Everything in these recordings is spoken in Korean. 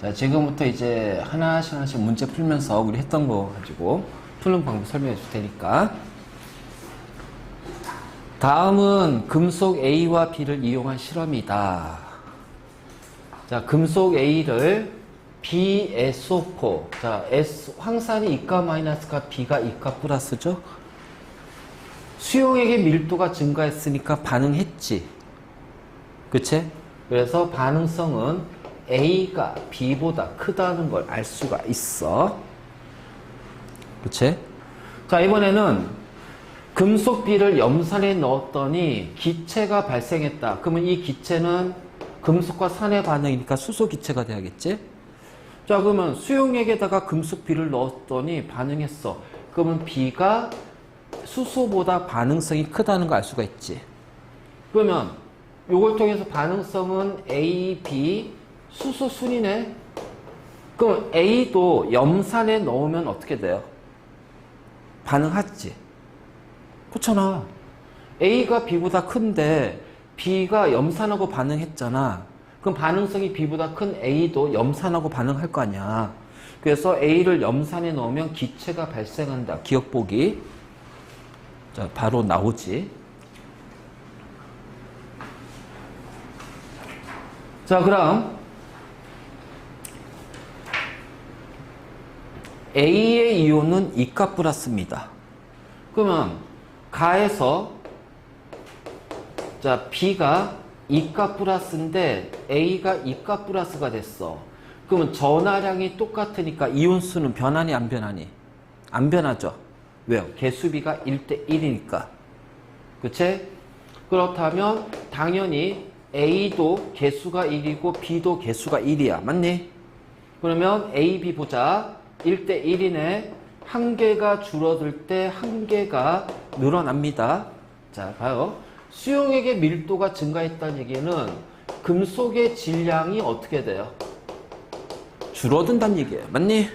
자, 지금부터 이제 하나씩 하나씩 문제 풀면서 우리 했던 거 가지고 푸는 방법 설명해 줄 테니까. 다음은 금속 A와 B를 이용한 실험이다. 자, 금속 A를 BSO4. 자, 황산이 이가 마이너스가 B가 이가 플러스죠? 수용액의 밀도가 증가했으니까 반응했지. 그치? 그래서 반응성은 A가 B보다 크다는 걸 알 수가 있어. 그치? 자, 이번에는 금속 B를 염산에 넣었더니 기체가 발생했다. 그러면 이 기체는 금속과 산의 반응이니까 수소 기체가 돼야겠지? 자, 그러면 수용액에다가 금속 B를 넣었더니 반응했어. 그러면 B가 수소보다 반응성이 크다는 걸 알 수가 있지. 그러면 이걸 통해서 반응성은 A, B, 수소 순이네. 그럼 A도 염산에 넣으면 어떻게 돼요? 반응하지. 그렇잖아. A가 B보다 큰데 B가 염산하고 반응했잖아. 그럼 반응성이 B보다 큰 A도 염산하고 반응할 거 아니야. 그래서 A를 염산에 넣으면 기체가 발생한다. 기억보기. 자, 바로 나오지. 자, 그럼 A의 이온은 이가 플러스입니다. 그러면 가에서 자, B가 이가 플러스인데 A가 이가 플러스가 됐어. 그러면 전하량이 똑같으니까 이온수는 변하니 안 변하니? 안 변하죠. 왜요? 개수비가 1대1이니까. 그치? 그렇다면 당연히 A도 개수가 1이고 B도 개수가 1이야. 맞니? 그러면 A, B 보자. 1대1이네. 한 개가 줄어들 때 한 개가 늘어납니다. 자, 봐요. 수용액의 밀도가 증가했다는 얘기는 금속의 질량이 어떻게 돼요? 줄어든다는 얘기예요. 맞니?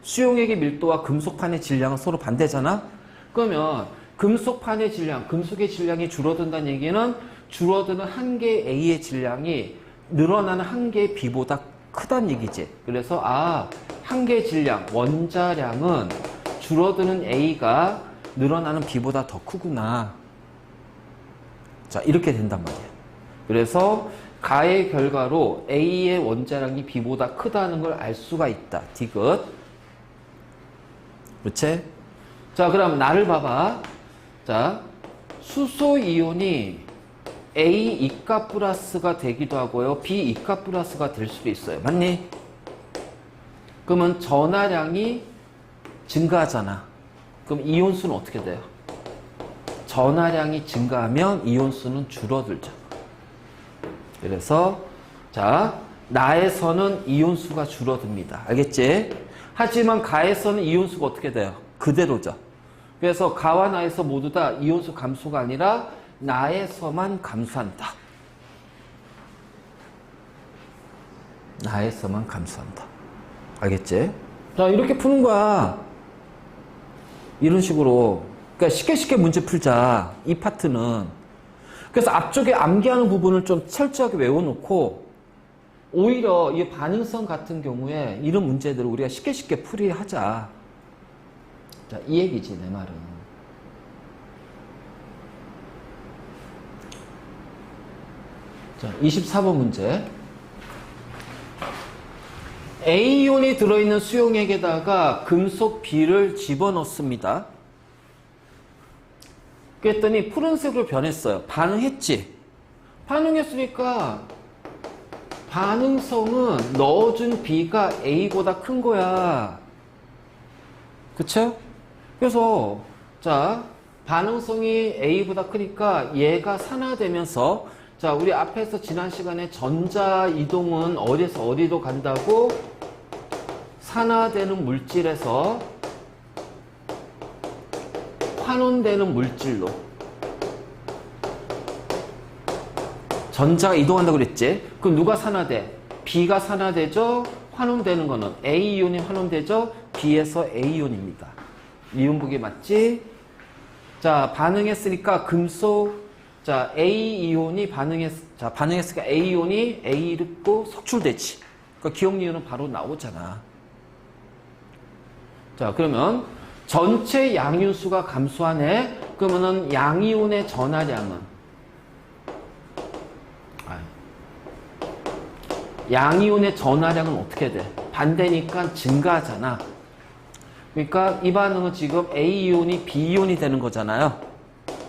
수용액의 밀도와 금속판의 질량은 서로 반대잖아? 그러면 금속판의 질량, 금속의 질량이 줄어든다는 얘기는 줄어드는 한 개의 A의 질량이 늘어나는 한 개의 B보다 크다는 얘기지. 그래서 한 개의 질량, 원자량은 줄어드는 A가 늘어나는 B보다 더 크구나. 자, 이렇게 된단 말이야. 그래서 가의 결과로 A의 원자량이 B보다 크다는 걸 알 수가 있다. 디귿. 그렇지? 자, 그럼 나를 봐봐. 자, 수소 이온이 A 이가 플러스가 되기도 하고요. B 이가 플러스가 될 수도 있어요. 맞니? 그러면 전하량이 증가하잖아. 그럼 이온수는 어떻게 돼요? 전하량이 증가하면 이온수는 줄어들죠. 그래서 자, 나에서는 이온수가 줄어듭니다. 알겠지? 하지만 가에서는 이온수가 어떻게 돼요? 그대로죠. 그래서 가와 나에서 모두 다 이온수 감소가 아니라 나에서만 감소한다. 나에서만 감소한다. 알겠지? 자, 이렇게 푸는 거야. 이런 식으로. 그러니까 쉽게 문제 풀자. 이 파트는. 그래서 앞쪽에 암기하는 부분을 좀 철저하게 외워놓고 오히려 이 반응성 같은 경우에 이런 문제들을 우리가 쉽게 풀이하자. 자, 이 얘기지, 내 말은. 자, 24번 문제. A이온이 들어있는 수용액에다가 금속 B를 집어넣습니다. 그랬더니 푸른색으로 변했어요. 반응했지? 반응했으니까 반응성은 넣어준 B가 A보다 큰 거야. 그쵸? 그래서 자, 반응성이 A보다 크니까 얘가 산화되면서 자, 우리 앞에서 지난 시간에 전자 이동은 어디에서 어디로 간다고? 산화되는 물질에서 환원되는 물질로 전자가 이동한다고 그랬지? 그럼 누가 산화돼? B가 산화되죠? 환원되는 거는 A이온이 환원되죠? B에서 A이온입니다. 이온북이 맞지? 자, 반응했으니까 금속 자, A이온이 반응했으니까 A이온이 A로 석출되지. 그러니까 기억리을은 바로 나오잖아. 자, 그러면 전체 양이온수가 감소하네. 그러면은 양이온의 전하량은 양이온의 전하량은 어떻게 돼? 반대니까 증가하잖아. 그러니까 이 반응은 지금 A이온이 B이온이 되는 거잖아요.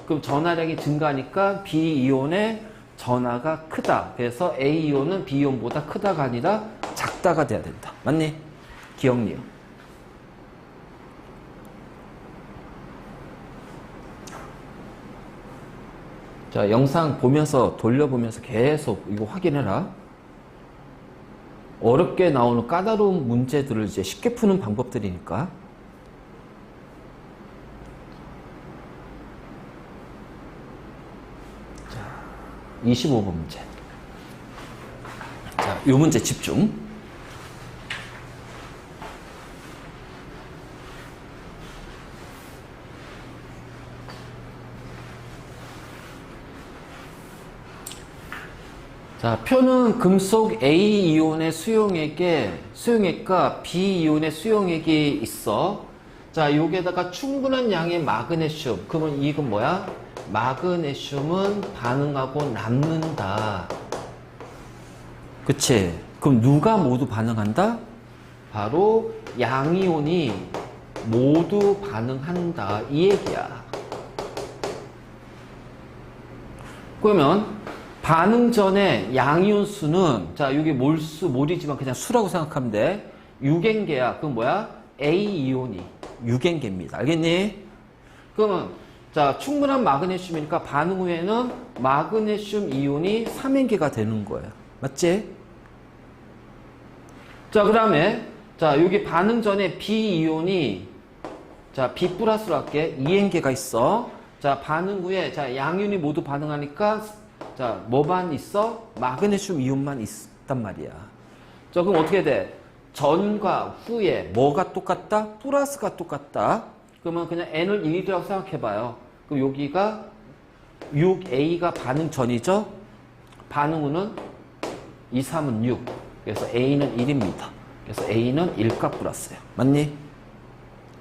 그럼 전하량이 증가하니까 B이온의 전하가 크다. 그래서 A이온은 B이온보다 크다가 아니라 작다가 돼야 된다. 맞니? 기억리을. 자, 영상 보면서 돌려보면서 계속 이거 확인해라. 어렵게 나오는 까다로운 문제들을 이제 쉽게 푸는 방법들이니까. 자, 25번 문제. 자, 이 문제 집중. 자, 표는 금속 A이온의 수용액과 B이온의 수용액이 있어. 자, 여기에다가 충분한 양의 마그네슘. 그러면 이건 뭐야? 마그네슘은 반응하고 남는다. 그치? 그럼 누가 모두 반응한다? 바로 양이온이 모두 반응한다. 이 얘기야. 그러면 반응 전에 양이온 수는, 자, 여기 몰이지만 그냥 수라고 생각하면 돼. 6N개야. 그럼 뭐야? A이온이 6N개입니다. 알겠니? 그러면, 자, 충분한 마그네슘이니까 반응 후에는 마그네슘 이온이 3N개가 되는 거예요. 맞지? 자, 그 다음에, 자, 여기 반응 전에 B이온이, 자, B 플러스로 할게. 2N개가 있어. 자, 반응 후에, 자, 양이온이 모두 반응하니까, 자, 뭐만 있어? 마그네슘 이온만 있단 말이야. 자, 그럼 어떻게 돼? 전과 후에 뭐가 똑같다? 플러스가 똑같다. 그러면 그냥 N을 1이라고 생각해봐요. 그럼 여기가 6A가 반응 전이죠? 반응 후는 2, 3은 6. 그래서 A는 1입니다. 그래서 A는 1값 플러스예요. 맞니?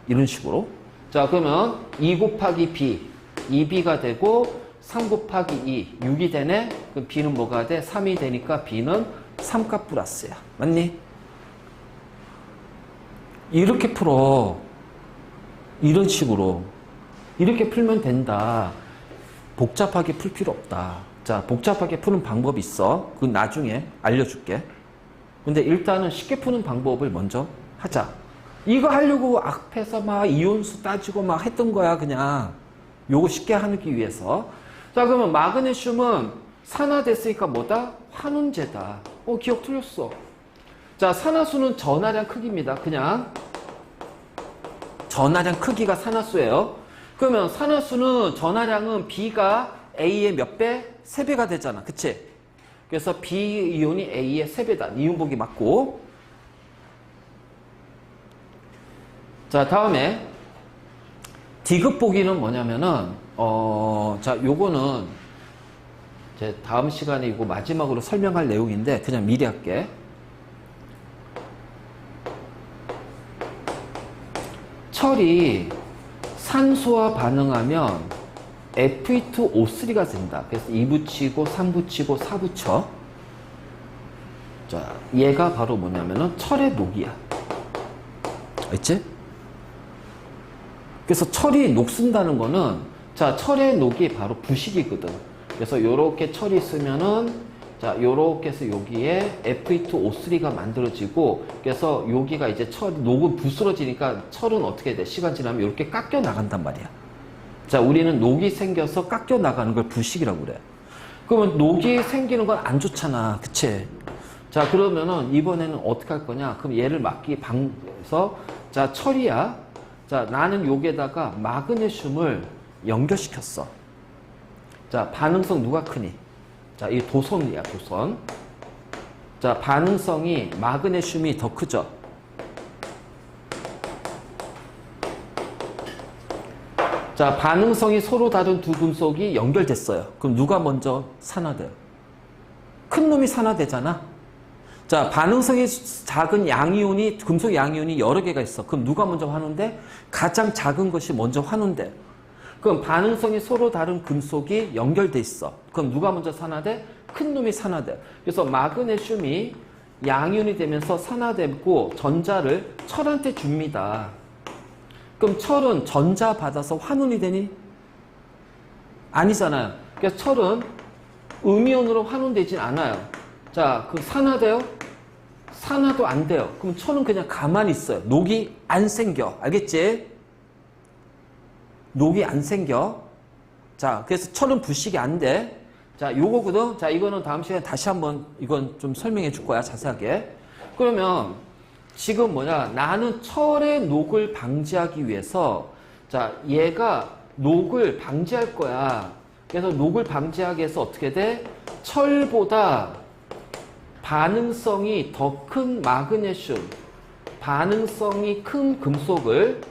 이런 식으로. 자, 그러면 2 곱하기 B, 2B가 되고 3 곱하기 2, 6이 되네? 그럼 B는 뭐가 돼? 3이 되니까 B는 3값 플러스야. 맞니? 이렇게 풀어. 이런 식으로. 이렇게 풀면 된다. 복잡하게 풀 필요 없다. 자, 복잡하게 푸는 방법이 있어. 그건 나중에 알려줄게. 근데 일단은 쉽게 푸는 방법을 먼저 하자. 이거 하려고 앞에서 막 이온수 따지고 막 했던 거야, 그냥. 요거 쉽게 하기 위해서. 자, 그러면 마그네슘은 산화됐으니까 뭐다? 환원제다. 기억 틀렸어. 자, 산화수는 전하량 크기입니다. 그냥 전하량 크기가 산화수예요. 그러면 산화수는 전하량은 B가 A의 몇 배? 3배가 되잖아. 그치? 그래서 B이온이 A의 3배다. 이온복이 맞고. 자, 다음에 디귿 보기는 뭐냐면은 자, 요거는 이제 다음 시간에 이거 마지막으로 설명할 내용인데 그냥 미리 할게. 철이 산소와 반응하면 Fe2O3가 된다. 그래서 2 붙이고 3 붙이고 4 붙여. 자, 얘가 바로 뭐냐면은 철의 녹이야. 알지? 그래서 철이 녹슨다는 거는, 자, 철의 녹이 바로 부식이거든. 그래서 요렇게 철이 있으면은, 자, 요렇게 해서 여기에 Fe2O3가 만들어지고, 그래서 여기가 이제 녹은 부스러지니까 철은 어떻게 돼? 시간 지나면 이렇게 깎여 나간단 말이야. 자, 우리는 녹이 생겨서 깎여 나가는 걸 부식이라고 그래. 그러면 녹이 생기는 건 안 좋잖아. 그치? 자, 그러면은 이번에는 어떻게 할 거냐? 그럼 얘를 막기 방해서, 자, 철이야. 자, 나는 여기에다가 마그네슘을 연결시켰어. 자, 반응성 누가 크니? 자, 이 도선이야, 도선. 자, 반응성이 마그네슘이 더 크죠? 자, 반응성이 서로 다른 두 금속이 연결됐어요. 그럼 누가 먼저 산화돼요? 큰 놈이 산화되잖아? 자, 반응성이 작은 양이온이, 금속 양이온이 여러 개가 있어. 그럼 누가 먼저 환원돼? 가장 작은 것이 먼저 환원돼. 그럼 반응성이 서로 다른 금속이 연결돼 있어. 그럼 누가 먼저 산화돼? 큰 놈이 산화돼. 그래서 마그네슘이 양이온이 되면서 산화되고 전자를 철한테 줍니다. 그럼 철은 전자 받아서 환원이 되니? 아니잖아요. 그래서 철은 음이온으로 환원되진 않아요. 자, 그 산화돼요? 산화도 안 돼요. 그럼 철은 그냥 가만히 있어요. 녹이 안 생겨. 알겠지? 녹이 안 생겨. 자, 그래서 철은 부식이 안 돼. 자, 요거거든. 자, 이거는 다음 시간에 다시 한번 이건 좀 설명해 줄 거야, 자세하게. 그러면 지금 뭐냐? 나는 철의 녹을 방지하기 위해서 자, 얘가 녹을 방지할 거야. 그래서 녹을 방지하기 위해서 어떻게 돼? 철보다 반응성이 더 큰 마그네슘, 반응성이 큰 금속을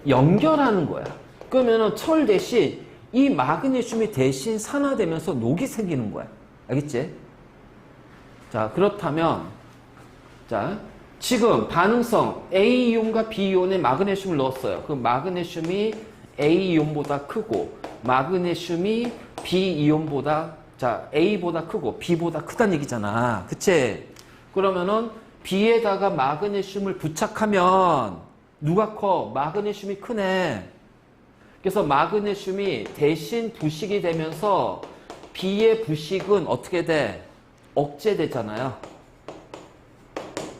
연결하는 거야. 그러면은 철 대신 이 마그네슘이 대신 산화되면서 녹이 생기는 거야. 알겠지? 자, 그렇다면 자, 지금 반응성 A이온과 B이온에 마그네슘을 넣었어요. 그럼 마그네슘이 A이온보다 크고 마그네슘이 B이온보다 자, A보다 크고 B보다 크다는 얘기잖아. 그치? 그러면은 B에다가 마그네슘을 부착하면 누가 커? 마그네슘이 크네. 그래서 마그네슘이 대신 부식이 되면서 B의 부식은 어떻게 돼? 억제되잖아요.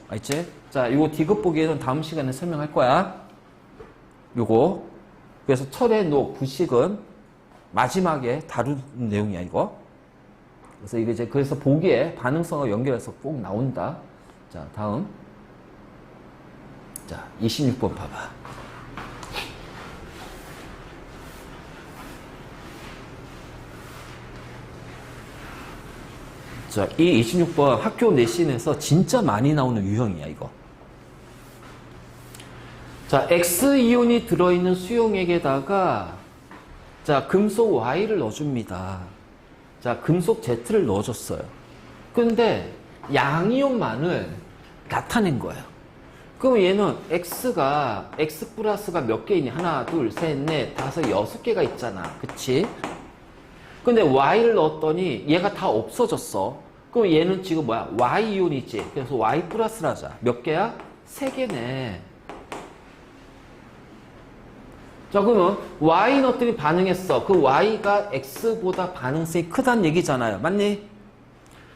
알지? 자, 이거 디귿 보기에는 다음 시간에 설명할 거야. 요거. 그래서 철의 녹, 부식은 마지막에 다룬 내용이야, 이거. 그래서 이게 이제 그래서 보기에 반응성과 연결해서 꼭 나온다. 자, 다음. 자, 26번 봐봐. 자, 이 26번 학교 내신에서 진짜 많이 나오는 유형이야, 이거. 자, X이온이 들어있는 수용액에다가 자, 금속 Y를 넣어줍니다. 자, 금속 Z를 넣어줬어요. 근데 양이온만을 나타낸 거예요. 그럼 얘는 X가, X 플러스가 몇 개 있니? 하나, 둘, 셋, 넷, 다섯, 여섯 개가 있잖아. 그치? 근데 Y를 넣었더니 얘가 다 없어졌어. 그럼 얘는 지금 뭐야? Y이온이지. 그래서 Y 플러스를 하자. 몇 개야? 세 개네. 자, 그러면 Y 넣었더니 반응했어. 그 Y가 X보다 반응성이 크다는 얘기잖아요. 맞니?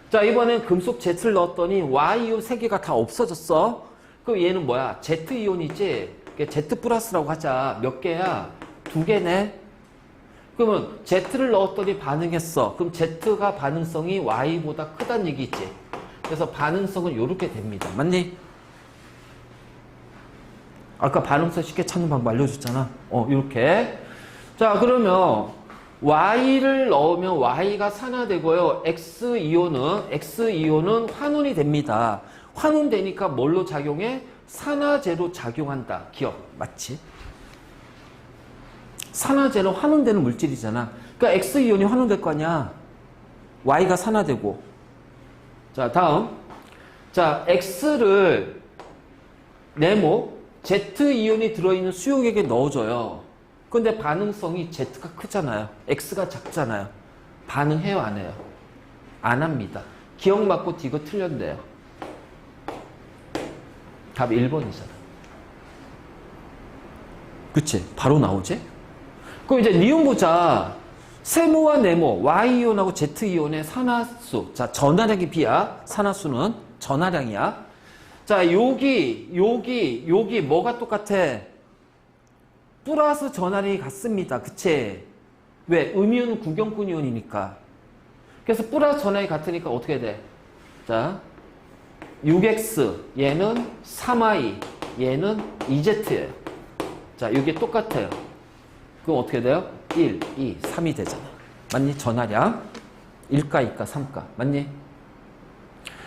자, 이번엔 금속 Z를 넣었더니 Y이온 3개가 다 없어졌어. 그럼 얘는 뭐야? Z이온이지? Z 플러스라고 하자. 몇 개야? 2개네. 그러면 Z를 넣었더니 반응했어. 그럼 Z가 반응성이 Y보다 크다는 얘기지. 그래서 반응성은 이렇게 됩니다. 맞니? 아까 반응성 쉽게 찾는 방법 알려줬잖아. 이렇게. 자, 그러면 Y를 넣으면 Y가 산화되고요. X이온은 환원이 됩니다. 환원되니까 뭘로 작용해? 산화제로 작용한다. 기억. 맞지? 산화제로 환원되는 물질이잖아. 그러니까 X이온이 환원될 거 아니야. Y가 산화되고. 자, 다음. 자, X를 네모 Z이온이 들어있는 수용액에 넣어줘요. 근데 반응성이 Z가 크잖아요. X가 작잖아요. 반응해요, 안 해요? 안 합니다. 기억 맞고 디귿 틀렸대요. 답 1번이잖아. 그치? 바로 나오지? 그럼 이제 니은 보자. 세모와 네모, Y이온하고 Z이온의 산화수. 자, 전하량이 B야. 산화수는 전하량이야. 자, 여기 뭐가 똑같아? 플러스 전하량이 같습니다. 그치? 왜? 음이온은 구경꾼 이온이니까. 그래서 플러스 전하량이 같으니까 어떻게 돼? 자, 6x, 얘는 3y, 얘는 2z예요. 자, 이게 똑같아요. 그럼 어떻게 돼요? 1, 2, 3이 되잖아. 맞니? 전하량 1가, 2가, 3가. 맞니?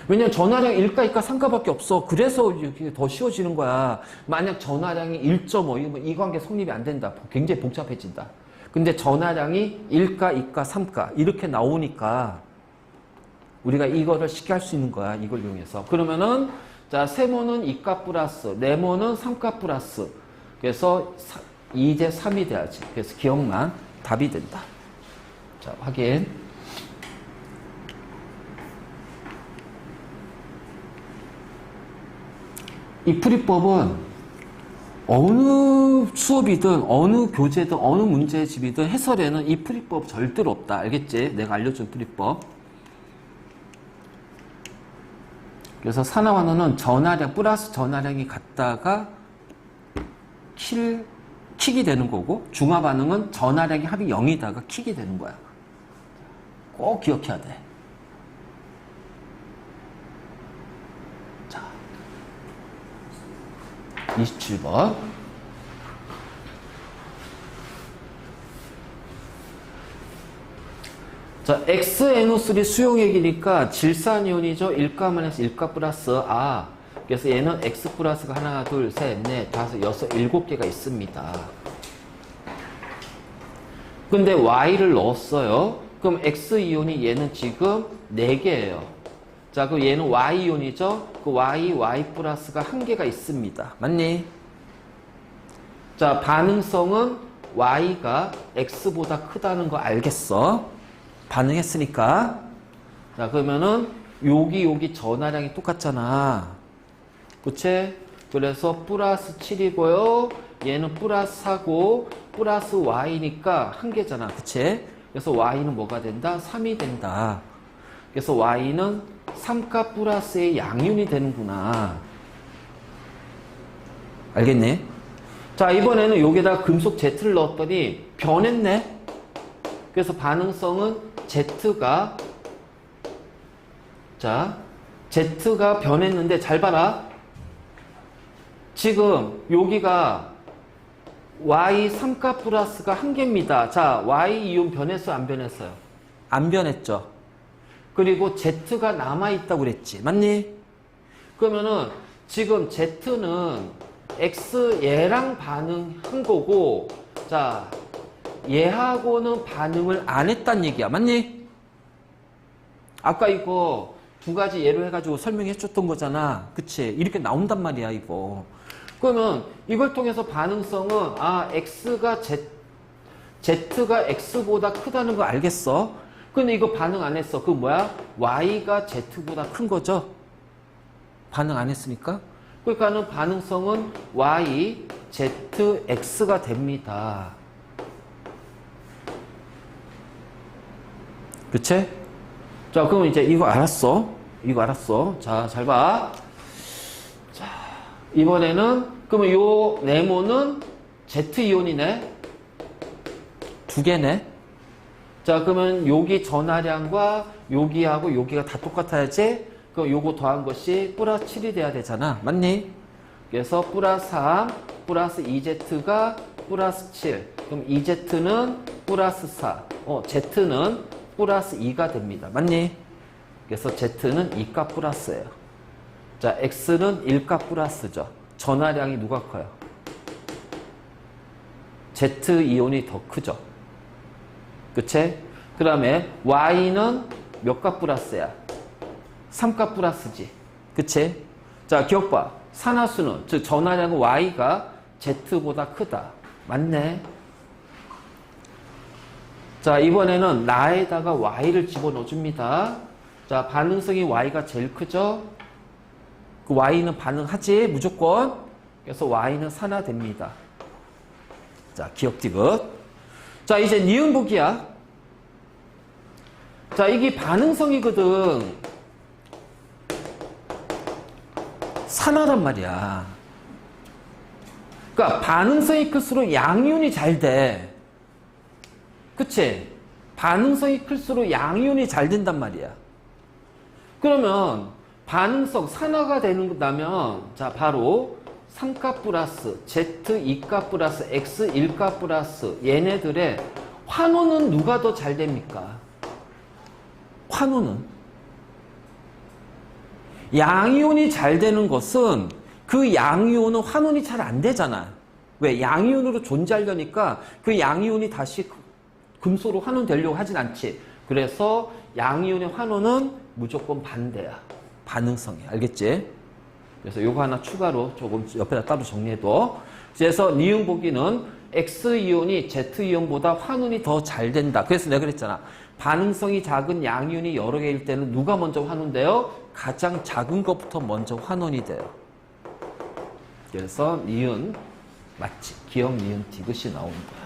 왜냐면 전하량 1가, 2가, 3가밖에 없어. 그래서 이렇게 더 쉬워지는 거야. 만약 전하량이 1.5, 이 관계 성립이 안 된다. 굉장히 복잡해진다. 근데 전하량이 1가, 2가, 3가 이렇게 나오니까 우리가 이거를 쉽게 할 수 있는 거야. 이걸 이용해서. 그러면은 자, 세모는 2값 플러스, 네모는 3값 플러스. 그래서 2대 3이 돼야지. 그래서 기억만 답이 된다. 자, 확인. 이 풀이법은 어느 수업이든 어느 교재든 어느 문제집이든 해설에는 이 풀이법 절대로 없다. 알겠지? 내가 알려준 풀이법. 그래서 산화환원은 전하량 플러스 전하량이 같다가 킥이 되는 거고, 중화반응은 전하량이 합이 0이다가 킥이 되는 거야. 꼭 기억해야 돼. 자, 27번. 자, XNO3 수용액이니까 질산이온이죠. 1가-1가 플러스 그래서 얘는 X 플러스가 하나, 둘, 셋, 넷, 다섯, 여섯, 7개가 있습니다. 근데 Y를 넣었어요. 그럼 X이온이 얘는 지금 4개예요. 자, 그럼 얘는 Y이온이죠. 그 Y 플러스가 1개가 있습니다. 맞니? 자, 반응성은 Y가 X보다 크다는 거 알겠어? 반응했으니까. 자, 그러면은 여기 전하량이 똑같잖아. 그치? 그래서 플러스 7이고요. 얘는 플러스 4고 플러스 Y니까 1개잖아. 그치? 그래서 Y는 뭐가 된다? 3이 된다. 그래서 Y는 3가 플러스의 양이온이 되는구나. 알겠니? 자, 이번에는 여기다 금속 Z를 넣었더니 변했네. 그래서 반응성은 Z가 변했는데 잘 봐라. 지금 여기가 Y 3가 플러스가 1개입니다. 자, Y 이온 변했어요? 안 변했어요? 안 변했죠. 그리고 Z가 남아있다고 그랬지. 맞니? 그러면은 지금 Z는 X 얘랑 반응한 거고, 자, 얘하고는 반응을 안 했단 얘기야. 맞니? 아까 이거 2가지 예로 해가지고 설명해 줬던 거잖아. 그치? 이렇게 나온단 말이야, 이거. 그러면 이걸 통해서 반응성은, Z가 X보다 크다는 거 알겠어? 근데 이거 반응 안 했어. 그 뭐야? Y가 Z보다 큰 거죠? 반응 안 했으니까? 그러니까는 반응성은 Y, Z, X가 됩니다. 그치? 자, 그럼 이제 이거 알았어. 자, 잘 봐. 자, 이번에는, 그러면 요 네모는 Z이온이네. 2개네. 자, 그러면 여기 전하량과 여기하고 여기가 다 똑같아야지. 그럼 요거 더한 것이 플러스 7이 돼야 되잖아. 맞니? 그래서 플러스 3, 플러스 2Z가 플러스 7. 그럼 2Z는 플러스 4. Z는 플러스 2가 됩니다. 맞니? 그래서 Z는 2가 플러스예요. 자, X는 1가 플러스죠. 전하량이 누가 커요? Z이온이 더 크죠. 그치? 그 다음에 Y는 몇 가 플러스야? 3가 플러스지. 그치? 자, 기억 봐. 산화수는, 즉 전하량은 Y가 Z보다 크다. 맞네? 자, 이번에는 나에다가 Y를 집어넣어줍니다. 자, 반응성이 Y가 제일 크죠? 그 Y는 반응하지, 무조건. 그래서 Y는 산화됩니다. 자, 기억 디귿. 자, 이제 니은복이야. 자, 이게 반응성이거든. 산화란 말이야. 그러니까 반응성이 클수록 양이온이 잘 돼. 그치? 반응성이 클수록 양이온이 잘 된단 말이야. 그러면 반응성 산화가 된다면, 자, 바로 3가 플러스, Z 2가 플러스, X 1가 플러스, 얘네들의 환호는 누가 더 잘 됩니까? 환호는. 양이온이 잘 되는 것은 그 양이온은 환원이 잘 안 되잖아. 왜? 양이온으로 존재하려니까 그 양이온이 다시 금소로 환원되려고 하진 않지. 그래서 양이온의 환원은 무조건 반대야. 반응성이. 알겠지? 그래서 요거 하나 추가로 조금 옆에다 따로 정리해둬. 그래서 니은 보기는 X이온이 Z이온보다 환원이 더 잘 된다. 그래서 내가 그랬잖아. 반응성이 작은 양이온이 여러 개일 때는 누가 먼저 환원돼요? 가장 작은 것부터 먼저 환원이 돼요. 그래서 니은 맞지? 기억 니은 디귿이 나오는 거야.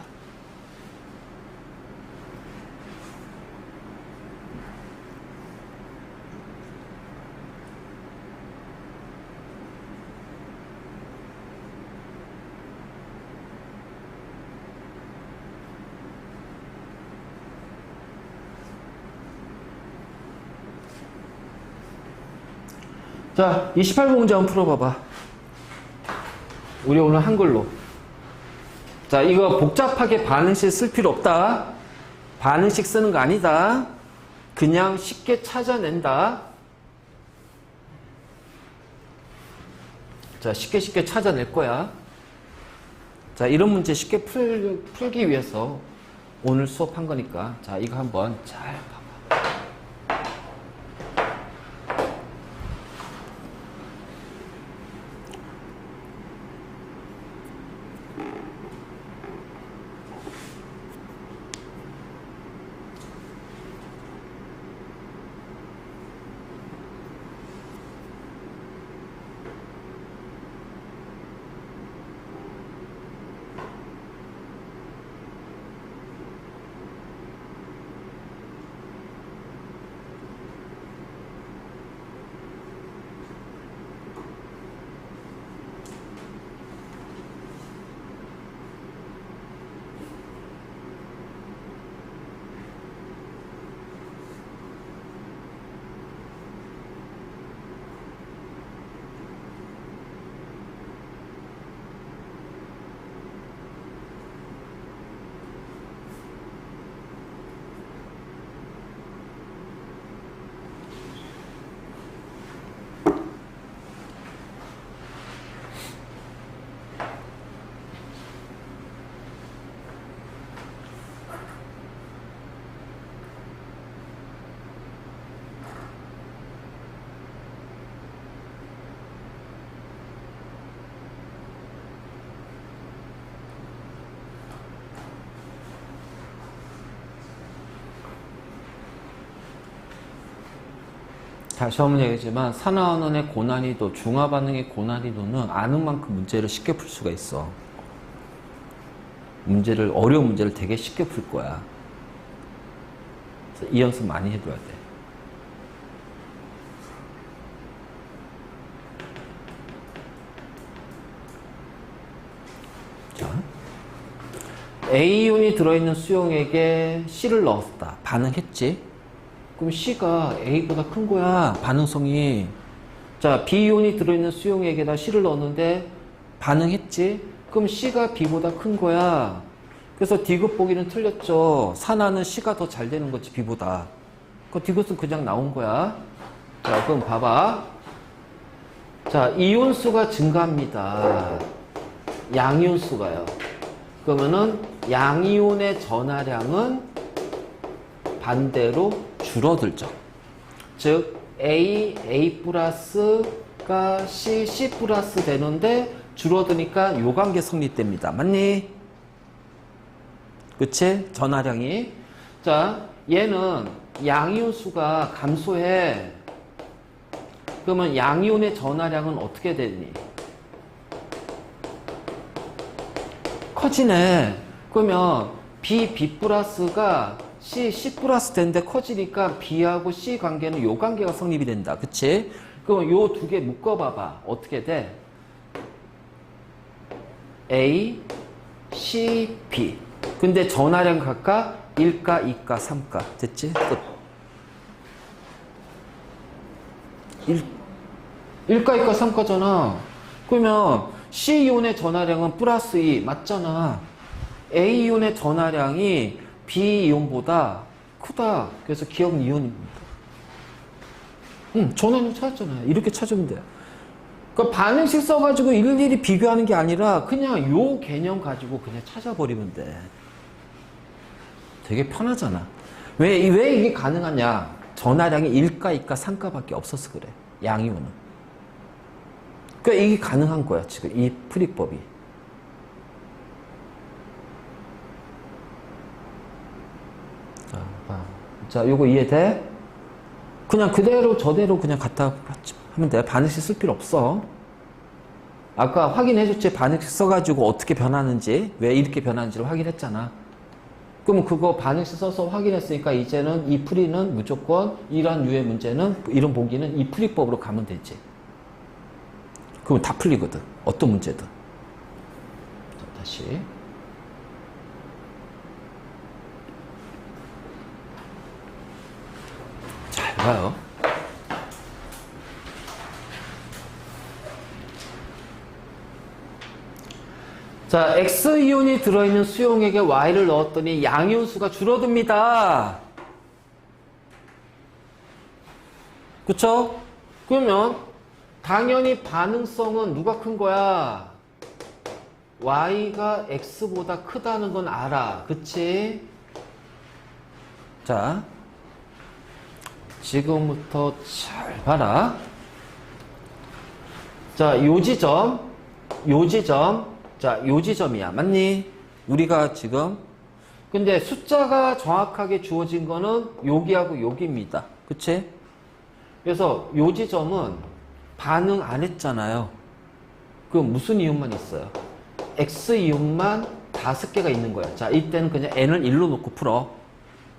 자, 28번 문제 한번 풀어봐봐. 우리 오늘 한글로. 자, 이거 복잡하게 반응식 쓸 필요 없다. 반응식 쓰는 거 아니다. 그냥 쉽게 찾아낸다. 자, 쉽게 찾아낼 거야. 자, 이런 문제 쉽게 풀기 위해서 오늘 수업한 거니까. 자, 이거 한번 잘 봐봐. 다시 한번 얘기하지만 산화환원의 고난이도, 중화반응의 고난이도는 아는 만큼 문제를 쉽게 풀 수가 있어. 어려운 문제를 되게 쉽게 풀 거야. 그래서 이 연습 많이 해둬야 돼. 자, A이온이 들어있는 수용액에 C를 넣었다. 반응했지? 그럼 C가 A보다 큰 거야. 반응성이. 자, B이온이 들어있는 수용액에다 C를 넣었는데 반응했지? 그럼 C가 B보다 큰 거야. 그래서 디귿 보기는 틀렸죠. 산화는 C가 더 잘 되는 거지, B보다. 그 디귿은 그냥 나온 거야. 자, 그럼 봐봐. 자, 이온수가 증가합니다. 양이온수가요. 그러면은 양이온의 전하량은 반대로 줄어들죠. 즉 A 플러스가 C 플러스 되는데 줄어드니까 요 관계 성립됩니다. 맞니? 그치? 전하량이. 자, 얘는 양이온수가 감소해. 그러면 양이온의 전하량은 어떻게 되니? 커지네. 그러면 B 플러스가 C 플러스 되는데 커지니까 B하고 C 관계는 요 관계가 성립이 된다. 그치? 그럼 요 두 개 묶어봐봐. 어떻게 돼? A, C, B. 근데 전하량 각각 1가, 2가, 3가. 됐지? 끝. 1가, 2가, 3가잖아. 그러면 C이온의 전하량은 플러스 2. 맞잖아. A이온의 전하량이 B이온보다 크다. 그래서 기억 이온입니다. 전하량 찾았잖아요. 이렇게 찾으면 돼요. 그러니까 반응식 써가지고 일일이 비교하는 게 아니라 그냥 요 개념 가지고 그냥 찾아버리면 돼. 되게 편하잖아. 왜 이게 가능하냐? 전하량이 1가, 2가, 3가밖에 없어서 그래. 양이온은. 그러니까 이게 가능한 거야, 지금 이 풀이법이. 자, 봐. 자, 요거 이해돼? 그냥 그대로 저대로 그냥 갖다 하면 돼. 반응식 쓸 필요 없어. 아까 확인해줬지? 반응식 써가지고 어떻게 변하는지, 왜 이렇게 변하는지를 확인했잖아. 그럼 그거 반응식 써서 확인했으니까 이제는 이 풀이는 무조건 이런 유의 문제는, 이런 보기는 이 풀이법으로 가면 되지. 그럼 다 풀리거든. 어떤 문제든. 자, 다시. 잘 봐요. 자, X이온이 들어있는 수용액에 Y를 넣었더니 양이온 수가 줄어듭니다. 그쵸? 그러면 당연히 반응성은 누가 큰 거야? Y가 X보다 크다는 건 알아. 그치? 자, 지금부터 잘 봐라. 자, 요 지점. 자, 요 지점이야. 맞니? 우리가 지금. 근데 숫자가 정확하게 주어진 거는 여기하고 여기입니다. 그치? 그래서 요 지점은 반응 안 했잖아요. 그럼 무슨 이온만 있어요? X이온만 5개가 있는 거야. 자, 이때는 그냥 N을 1로 놓고 풀어.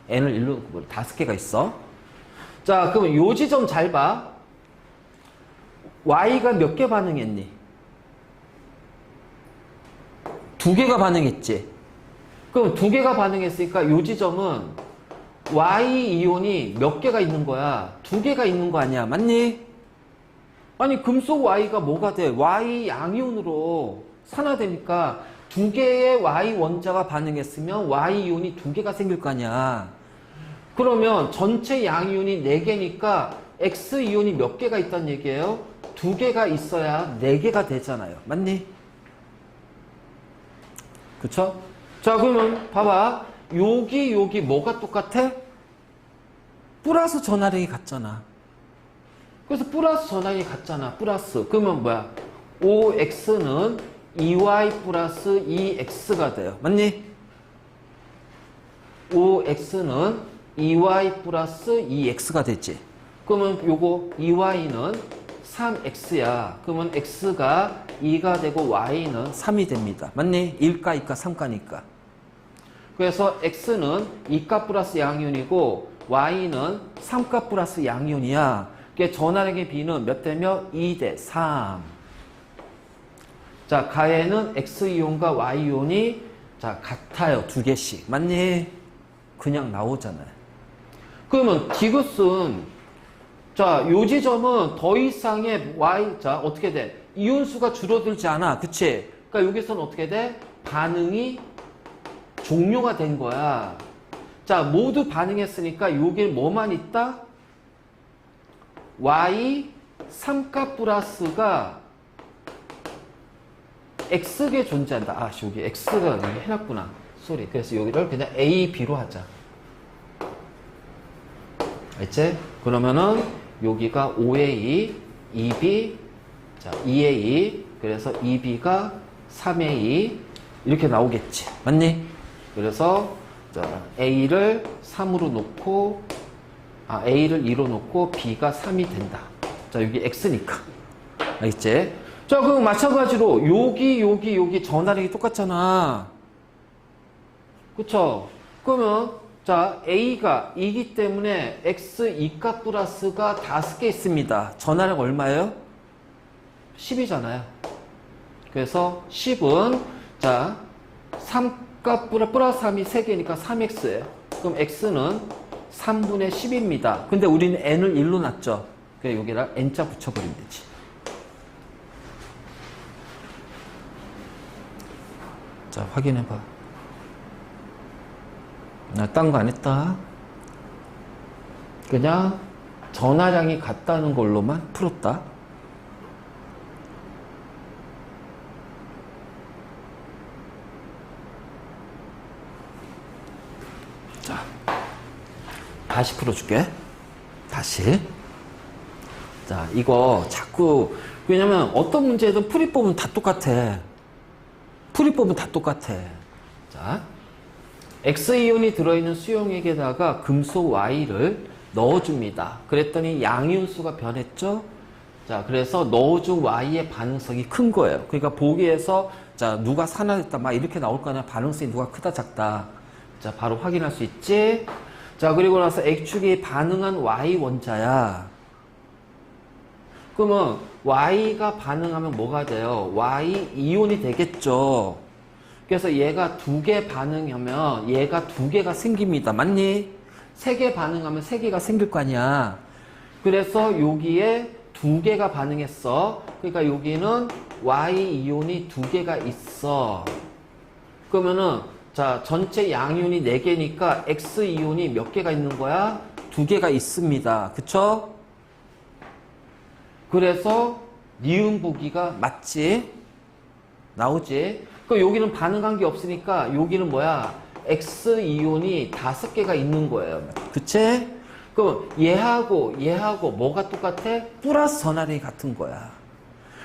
N을 1로 놓고 풀어. 5개가 있어. 자, 그럼 요 지점 잘 봐. Y가 몇 개 반응했니? 2개가 반응했지. 그럼 2개가 반응했으니까 요 지점은 Y 이온이 몇 개가 있는 거야? 2개가 있는 거 아니야? 맞니? 아니, 금속 Y가 뭐가 돼? Y 양이온으로 산화되니까 2개의 Y 원자가 반응했으면 Y 이온이 2개가 생길 거 아니야? 그러면 전체 양이온이 4개니까 X 이온이 몇 개가 있다는 얘기예요? 2개가 있어야 4개가 되잖아요. 맞니? 그쵸? 자, 그러면 봐봐. 여기 뭐가 똑같아? 플러스 전하량이 같잖아. 그래서 플러스 전하량이 같잖아. 플러스. 그러면 뭐야? OX는 2Y 플러스 2X가 돼요. 맞니? OX는 2Y 플러스 2X가 되지. 그러면 요거 2Y는 3X야. 그러면 X가 2가 되고 Y는 3이 됩니다. 맞니? 1가, 2가, 3가니까. 그래서 X는 2가 플러스 양이온이고 Y는 3가 플러스 양이온이야. 그게 전하량의 비는 몇 대 몇? 2대 3. 자, 가해는 X이온과 Y이온이 자, 같아요. 2개씩. 맞니? 그냥 나오잖아요. 그러면 디귿은 자, 요 지점은 더 이상의 Y, 자, 어떻게 돼? 이온수가 줄어들지 않아. 그치? 그러니까 여기서는 어떻게 돼? 반응이 종료가 된 거야. 자, 모두 반응했으니까 여기 뭐만 있다? Y 3가 플러스가 X게 존재한다. 아, 여기 X가 여기 해놨구나. 쏘리. 그래서 여기를 그냥 A, B로 하자. 알지? 그러면은 여기가 5A, 2B, 자, 2A, 그래서 2B가 3A, 이렇게 나오겠지. 맞니? 그래서, 자, A를 3으로 놓고, A를 2로 놓고, B가 3이 된다. 자, 여기 X니까. 알겠지? 자, 그럼 마찬가지로, 여기 전하량이 똑같잖아. 그쵸? 그러면, 자, A가 2기 때문에 X 2가 플러스가 5개 있습니다. 전하량 얼마예요? 10이잖아요. 그래서 10은, 자, 3가 플러스 3이 3개니까 3X예요. 그럼 X는 3분의 10입니다. 근데 우리는 N을 1로 놨죠. 그래서 여기다 N자 붙여버리면 되지. 자, 확인해봐. 나 딴 거 안 했다. 그냥 전하량이 같다는 걸로만 풀었다. 자, 다시 풀어줄게. 다시. 자, 이거 자꾸, 왜냐면 어떤 문제든 풀이법은 다 똑같아. 풀이법은 다 똑같아. 자, X이온이 들어있는 수용액에다가 금속 Y를 넣어줍니다. 그랬더니 양이온수가 변했죠? 자, 그래서 넣어준 Y의 반응성이 큰 거예요. 그러니까 보기에서, 자, 누가 산화됐다, 막 이렇게 나올 거 아니야. 반응성이 누가 크다, 작다. 자, 바로 확인할 수 있지? 자, 그리고 나서 X축이 반응한 Y 원자야. 그러면 Y가 반응하면 뭐가 돼요? Y 이온이 되겠죠. 그래서 얘가 2개 반응하면 얘가 2개가 생깁니다. 맞니? 3개 반응하면 3개가 생길 거 아니야. 그래서 여기에 2개가 반응했어. 그러니까 여기는 Y 이온이 2개가 있어. 그러면은 자, 전체 양이온이 4개니까 X 이온이 몇 개가 있는 거야? 2개가 있습니다. 그쵸? 그래서 니은 보기가 맞지? 나오지? 그럼 여기는 반응한 게 없으니까 여기는 뭐야? X 이온이 5개가 있는 거예요. 그치? 그럼 얘하고 뭐가 똑같아? 플러스 전하량이 같은 거야.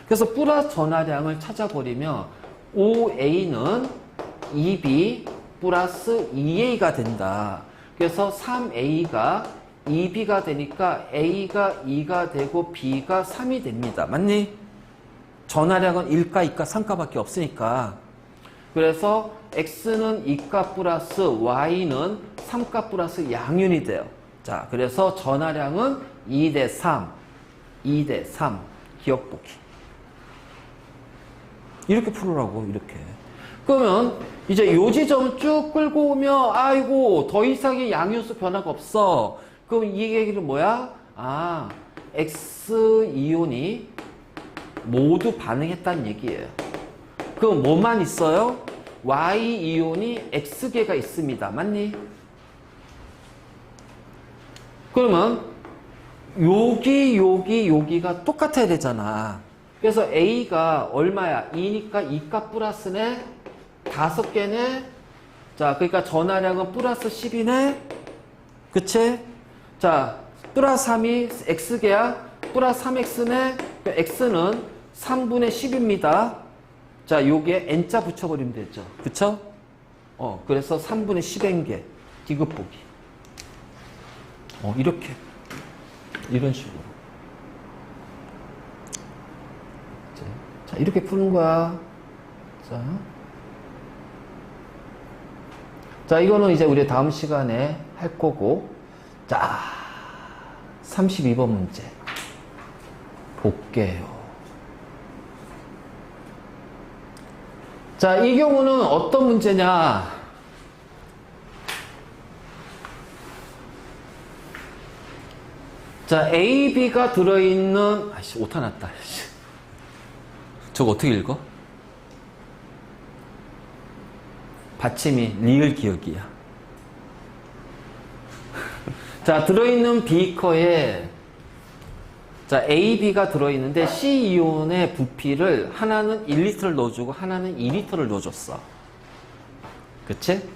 그래서 플러스 전하량을 찾아버리면 OA는 2B 플러스 2A가 된다. 그래서 3A가 2B가 되니까 A가 2가 되고 B가 3이 됩니다. 맞니? 전하량은 1가, 2가, 3가밖에 없으니까. 그래서 X는 2가 플러스 Y는 3가 플러스 양윤이 돼요. 자, 그래서 전하량은 2대 3, 2대 3 기억보기. 이렇게 풀으라고, 이렇게. 그러면 이제 요 지점 쭉 끌고 오면 아이고 더 이상의 양윤수 변화가 없어. 그럼 이 얘기는 뭐야? 아, X이온이 모두 반응했다는 얘기예요. 그럼 뭐만 있어요? Y이온이 X개가 있습니다. 맞니? 그러면 여기가 똑같아야 되잖아. 그래서 A가 얼마야? 2니까 2가 플러스네? 5개네? 자, 그러니까 전하량은 플러스 10이네? 그치? 자, 플러스 3이 X개야? 플러스 3X네? X는 3분의 10입니다. 자, 요게 N자 붙여버리면 되죠. 그쵸? 그래서 3분의 10N개. 디귿보기. 이렇게. 이런 식으로. 자, 이렇게 푸는 거야. 자, 이거는 이제 우리 다음 시간에 할 거고. 자, 32번 문제. 볼게요. 자, 이 경우는 어떤 문제냐? 자, A, B가 들어있는, 아이씨, 오타 났다. 저거 어떻게 읽어? 받침이 리을 기억이야. 자, 들어있는 비커에, 자, A, B가 들어있는데 C이온의 부피를 하나는 1리터를 넣어주고 하나는 2리터를 넣어줬어. 그치?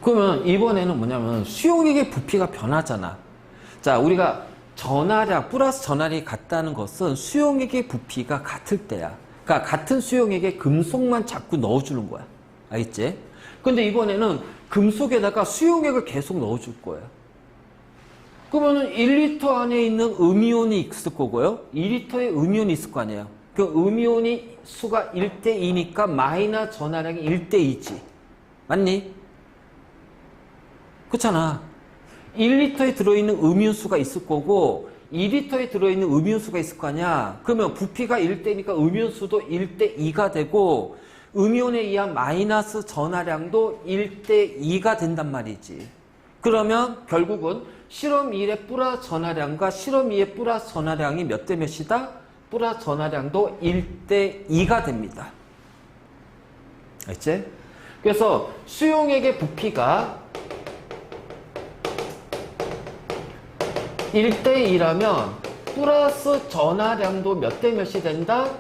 그러면 이번에는 뭐냐면 수용액의 부피가 변하잖아. 자, 우리가 전하량, 플러스 전하량이 같다는 것은 수용액의 부피가 같을 때야. 그러니까 같은 수용액에 금속만 자꾸 넣어주는 거야. 알겠지? 근데 이번에는 금속에다가 수용액을 계속 넣어줄 거예요. 그러면은 1리터 안에 있는 음이온이 있을 거고요. 2리터에 음이온이 있을 거 아니에요. 그 음이온이 수가 1대2니까 마이너스 전하량이 1대2지. 맞니? 그렇잖아. 1리터에 들어있는 음이온 수가 있을 거고 2리터에 들어있는 음이온 수가 있을 거 아니야. 그러면 부피가 1대니까 음이온 수도 1대2가 되고 음이온에 의한 마이너스 전하량도 1대2가 된단 말이지. 그러면 결국은 실험 1의 플러스 전하량과 실험 2의 플러스 전하량이 몇 대 몇이다? 플러스 전하량도 1대2가 됩니다. 알지? 그래서 수용액의 부피가 1대2라면 플러스 전하량도 몇 대 몇이 된다?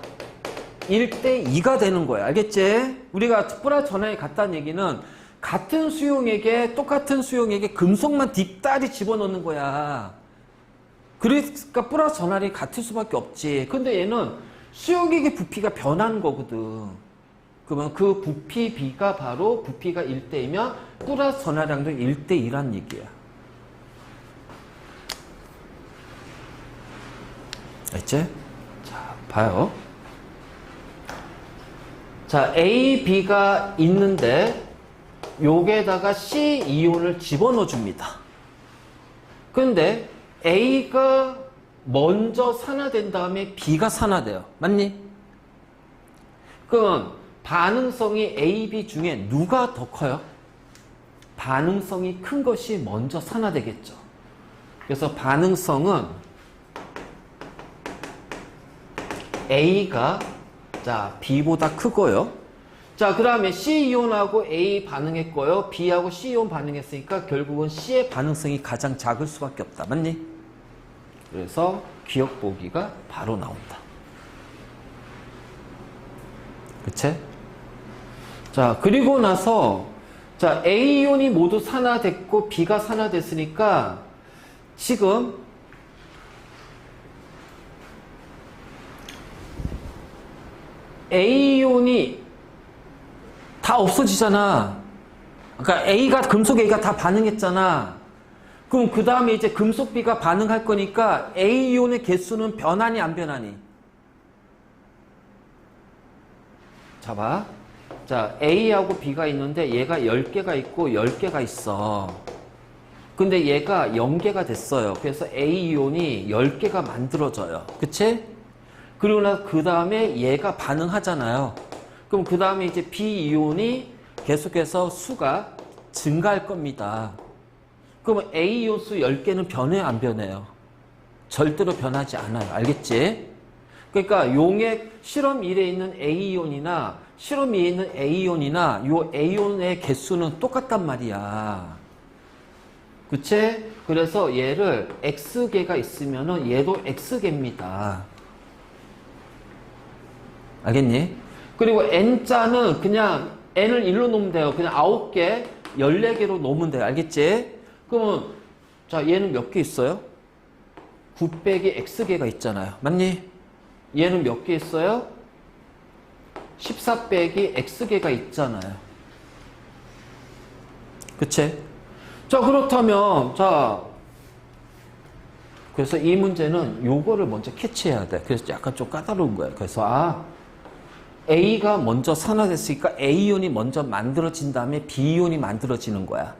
1대2가 되는 거야. 알겠지? 우리가 플러스 전하량이 같다는 얘기는 같은 수용액에 똑같은 수용액에 금속만 딥다리 집어넣는 거야. 그러니까 플러스 전하량이 같을 수밖에 없지. 근데 얘는 수용액의 부피가 변하는 거거든. 그러면 그 부피 B가 바로 부피가 1대이면 플러스 전하량도 1대2란 얘기야. 알지? 자, 봐요. 자, A, B가 있는데 여기에다가 C 이온을 집어넣어 줍니다. 근데 A가 먼저 산화된 다음에 B가 산화돼요. 맞니? 그럼 반응성이 A, B 중에 누가 더 커요? 반응성이 큰 것이 먼저 산화되겠죠. 그래서 반응성은 A가 자 B보다 크고요. 자, 그 다음에 C이온하고 A 반응했고요. B하고 C이온 반응했으니까 결국은 C의 반응성이 가장 작을 수밖에 없다. 맞니? 그래서 기억 보기가 바로 나온다. 그치? 자, 그리고 나서 자 A이온이 모두 산화됐고 B가 산화됐으니까 지금 A이온이 다 없어지잖아. 그러니까 A가 금속 A가 다 반응했잖아. 그럼 그 다음에 이제 금속 B가 반응할 거니까 A이온의 개수는 변하니 안 변하니? 자, 봐. 자, A하고 B가 있는데 얘가 10개가 있고 10개가 있어. 근데 얘가 0개가 됐어요. 그래서 A이온이 10개가 만들어져요. 그치? 그리고 나서 그 다음에 얘가 반응하잖아요. 그럼 그 다음에 이제 B이온이 계속해서 수가 증가할 겁니다. 그러면 A이온 수 10개는 변해요, 안 변해요? 절대로 변하지 않아요. 알겠지? 그러니까 용액 실험 1에 있는 A이온이나 실험 2에 있는 A이온이나 요 A이온의 개수는 똑같단 말이야. 그치? 그래서 얘를 X개가 있으면은 얘도 X개입니다. 알겠니? 그리고 N자는 그냥 N을 1로 놓으면 돼요. 그냥 9개, 14개로 놓으면 돼요. 알겠지? 그러면 자 얘는 몇 개 있어요? 9 빼기 X개가 있잖아요. 맞니? 얘는 몇 개 있어요? 14 빼기 X개가 있잖아요. 그치? 자, 그렇다면 자 그래서 이 문제는 요거를 먼저 캐치해야 돼. 그래서 약간 좀 까다로운 거예요. 그래서 A가 먼저 산화됐으니까 A이온이 먼저 만들어진 다음에 B이온이 만들어지는 거야.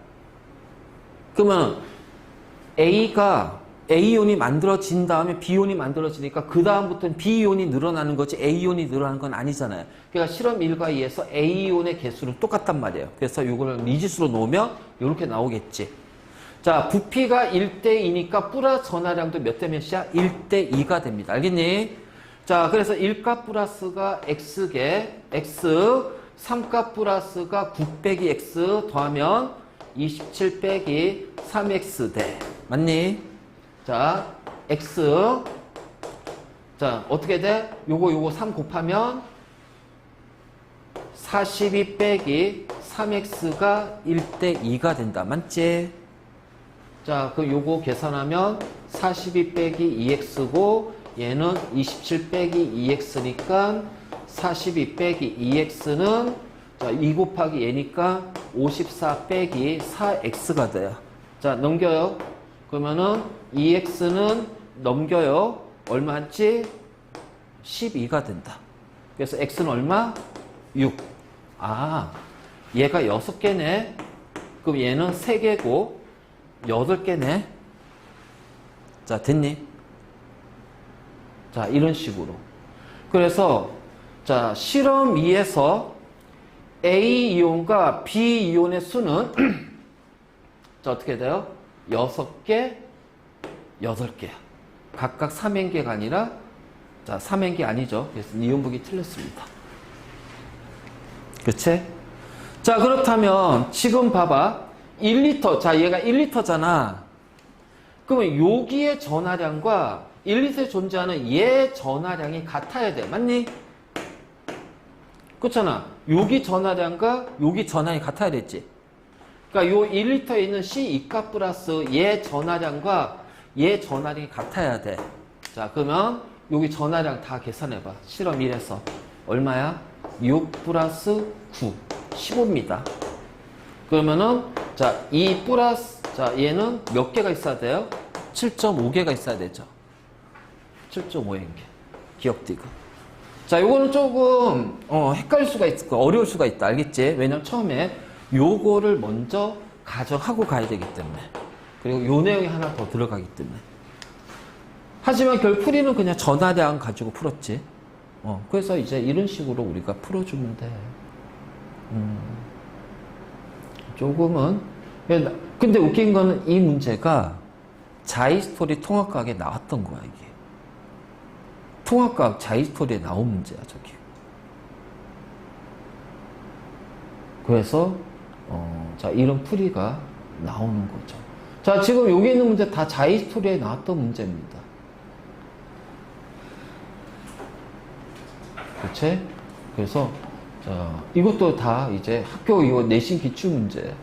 그러면 A이온이 만들어진 다음에 B이온이 만들어지니까 그 다음부터는 B이온이 늘어나는 거지 A이온이 늘어나는 건 아니잖아요. 그러니까 실험 1과 2에서 A이온의 개수는 똑같단 말이에요. 그래서 이거를 미지수로 놓으면 이렇게 나오겠지. 자, 부피가 1대2니까 플러스 전하량도 몇 대 몇이야? 1대2가 됩니다. 알겠니? 자, 그래서 1값 플러스가 X개, X, 3값 플러스가 9 빼기 X 더하면 27 빼기 3X 대. 맞니? 자, X. 자, 어떻게 돼? 요거 3 곱하면 42 빼기 3X가 1대2가 된다. 맞지? 자, 그럼 요거 계산하면 42 빼기 2X고 얘는 27 빼기 2x니까 42 빼기 2x는 자, 2 곱하기 얘니까 54 빼기 4x가 돼요. 자, 넘겨요. 그러면은 2x는 넘겨요. 얼마 한치? 12가 된다. 그래서 x는 얼마? 6. 얘가 6개네. 그럼 얘는 3개고 8개네. 자, 됐니? 자, 이런 식으로. 그래서, 자, 실험 2에서 A이온과 B이온의 수는, 자, 어떻게 돼요? 6개, 8개. 각각 3행계가 아니라, 자, 3행계 아니죠. 그래서 이온북이 틀렸습니다. 그치? 자, 그렇다면, 지금 봐봐. 1리터. 자, 얘가 1리터잖아. 그러면 여기의 전하량과 1리터에 존재하는 얘 전하량이 같아야 돼. 맞니? 그렇잖아. 여기 전하량과 여기 전하량이 같아야 됐지. 그러니까 요 1리터에 있는 C2 값 플러스 얘 전하량과 얘 전하량이 같아야 돼. 자, 그러면 여기 전하량 다 계산해봐. 실험 1에서. 얼마야? 6 플러스 9. 15입니다. 그러면은, 자, 2 플러스, 자, 얘는 몇 개가 있어야 돼요? 7.5개가 있어야 되죠. 7.5개. 기억디귿. 자, 요거는 조금, 헷갈릴 수가 있고, 어려울 수가 있다. 알겠지? 왜냐면 처음에 요거를 먼저 가정하고 가야 되기 때문에. 그리고 요 내용이 하나 더 들어가기 때문에. 하지만 결 풀이는 그냥 전하량 가지고 풀었지. 그래서 이제 이런 식으로 우리가 풀어주면 돼. 조금은. 근데 웃긴 거는 이 문제가 자이스토리 통합과학에 나왔던 거야, 이게. 통합과학 자이스토리에 나온 문제야, 저기. 그래서, 자, 이런 풀이가 나오는 거죠. 자, 지금 여기 있는 문제 다 자이스토리에 나왔던 문제입니다. 그치? 그래서, 자, 이것도 다 이제 학교 이거 내신 기출 문제.